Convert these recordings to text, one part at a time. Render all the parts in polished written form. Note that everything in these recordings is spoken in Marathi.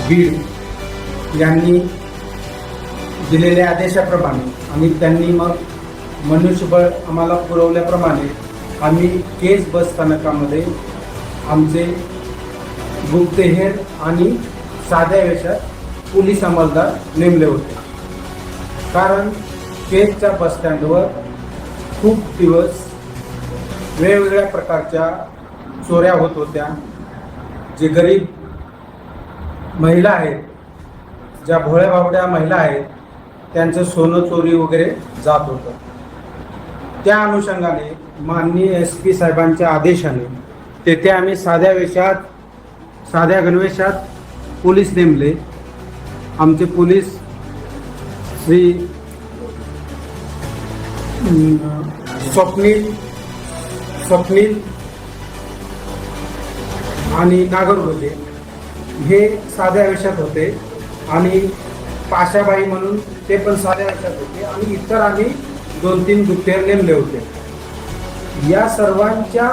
बीड यांनी दिलेल्या आदेशाप्रमाणे आणि त्यांनी मग मनुष्यबळ आम्हाला पुरवल्याप्रमाणे आम्ही केज बस स्थानकामध्ये आमचे गुप्तहेर आणि साध्या वेशात पोलीस अंमलदार नेमले होते. कारण केजच्या बसस्टँडवर खूप दिवस वेगवेगळ्या प्रकारच्या चोऱ्या होत होत्या. जे गरीब महिला आहेत, ज्या भोळ्या भाबड्या महिला आहेत, त्यांचं सोनं चोरी वगैरे जात होतं. त्या अनुषंगाने माननीय SP साहेबांच्या आदेशाने तेथे आम्ही साध्या गणवेशात पोलीस नेमले. आमचे पोलीस श्री स्वप्नील आणि नागरगोजे हे साध्या वेशात होते आणि पाशाबाई म्हणून ते पण साध्या वेशात होते आणि इतर आम्ही 2-3 गुप्तहेर नेमले होते. या सर्वांच्या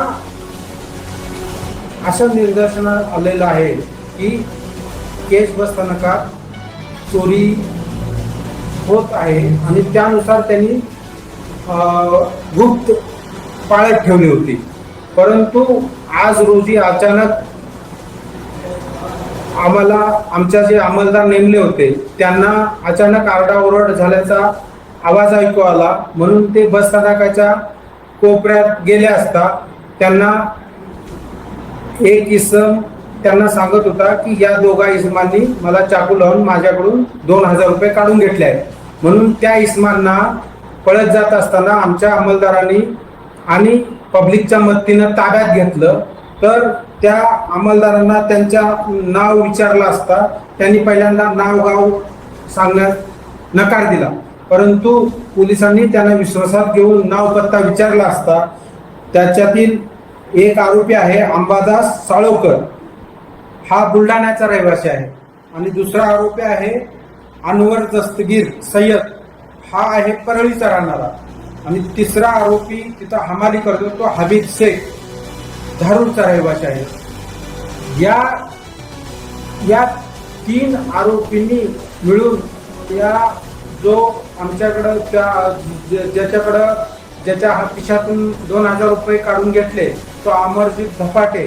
असं निदर्शनास आलेलं आहे की केज बस स्थानकात चोरी होत आहे आणि त्यानुसार त्यांनी गुप्त पाळत ठेवली होती. परंतु आज रोजी अचानक आम्हाला आमच्या जे अंमलदार नेमले होते त्यांना अचानक आरडाओरड झाल्याचा आवाज ऐकू आला. म्हणून ते बस स्थानकाच्या कोपऱ्यात गेले असता त्यांना एक इसम त्यांना सांगत होता की या दोघा इसमांनी मला चाकू लावून माझ्याकडून 2000 रुपये काढून घेतले आहेत. म्हणून त्या इसमांना पळत जात असताना आमच्या अंमलदारांनी आणि पब्लिकच्या मदतीनं ताब्यात घेतलं. तर त्या अंमलदारांना त्यांच्या नाव विचारलं असता त्यांनी पहिल्यांदा नाव गाव सांगण्यास नकार दिला. परंतु पोलिसांनी त्यांना विश्वासात घेऊन नाव पत्ता विचारला असता त्याच्यातील एक आरोपी आहे अंबादास साळोकर, हा बुलढाण्याचा रहिवासी आहे. आणि दुसरा आरोपी आहे अनवर दस्तगीर सय्यद, हा आहे परळीचा राहणारा. आणि तिसरा आरोपी तिथं हमाली करतो तो हबीब शेख, धारूरचा रहिवासी आहे. या 3 आरोपींनी मिळून या जो आमच्याकडं ज्याच्या खिशातून 2000 रुपये काढून घेतले तो अमरजीत धपाटे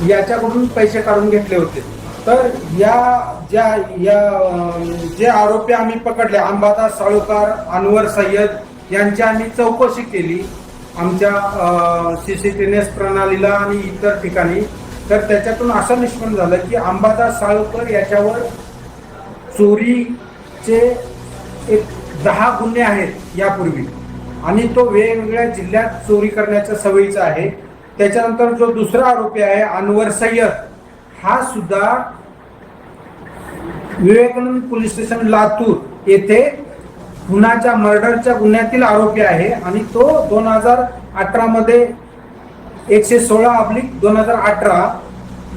याच्याकडून पैसे काढून घेतले होते. तर जे आरोपी आम्ही पकडले अंबादास साळोकर, अनवर सय्यद यांची आम्ही चौकशी केली आमच्या CCTVNS प्रणालीला आणि इतर ठिकाणी. तर त्याच्यातून असं निष्पन्न झालं की अंबादास साळोकर याच्यावर चोरीचे एक 10 गुन्हे आहेत यापूर्वी आणि तो वेगवेगळ्या जिल्ह्यात चोरी करण्याच्या सवयीचा आहे. त्याच्यानंतर जो दुसरा आरोपी आहे अनवर सय्यद, हा सुद्धा विवेकानंद पोलीस स्टेशन लातूर येथे खुनाच्या मर्डरच्या गुन्ह्यातील आरोपी आहे आणि तो 2018 मध्ये 116/2018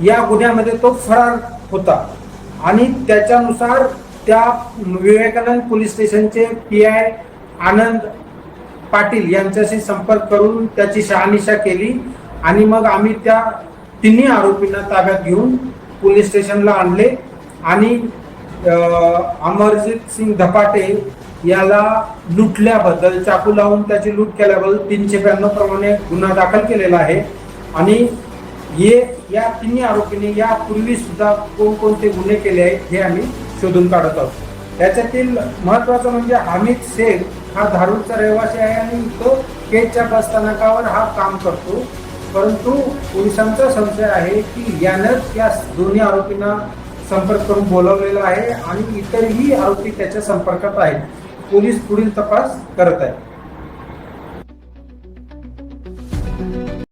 या गुन्ह्यामध्ये तो फरार होता. आणि त्याच्यानुसार त्या विवेकानंद पोलीस स्टेशनचे PI आनंद पाटील यांच्याशी संपर्क करून त्याची शहानिशा केली आणि मग आम्ही त्या 3 आरोपींना ताब्यात घेऊन पोलीस स्टेशनला आणले आणि अमरजीत सिंग धपाटे याला लुटल्याबद्दल, चाकू लावून त्याची लूट केल्याबद्दल 392 प्रमाणे गुन्हा दाखल केलेला आहे. आणि या 3 आरोपींनी यापूर्वी सुद्धा कोणकोणते गुन्हे केले आहेत हे आम्ही शोधून काढत आहोत. त्याच्यातील महत्वाचं म्हणजे हमीद शेख हा धारूरचा रहिवासी आहे आणि तो केजच्या बस स्थानकावर हा काम करतो. परंतु पोलिसांचा संशय आहे की यानंच या दोन्ही आरोपींना संपर्क करून बोलवलेला आहे आणि इतरही आरोपी त्याच्या संपर्कात आहेत. पोलीस पुढील तपास करत आहेत.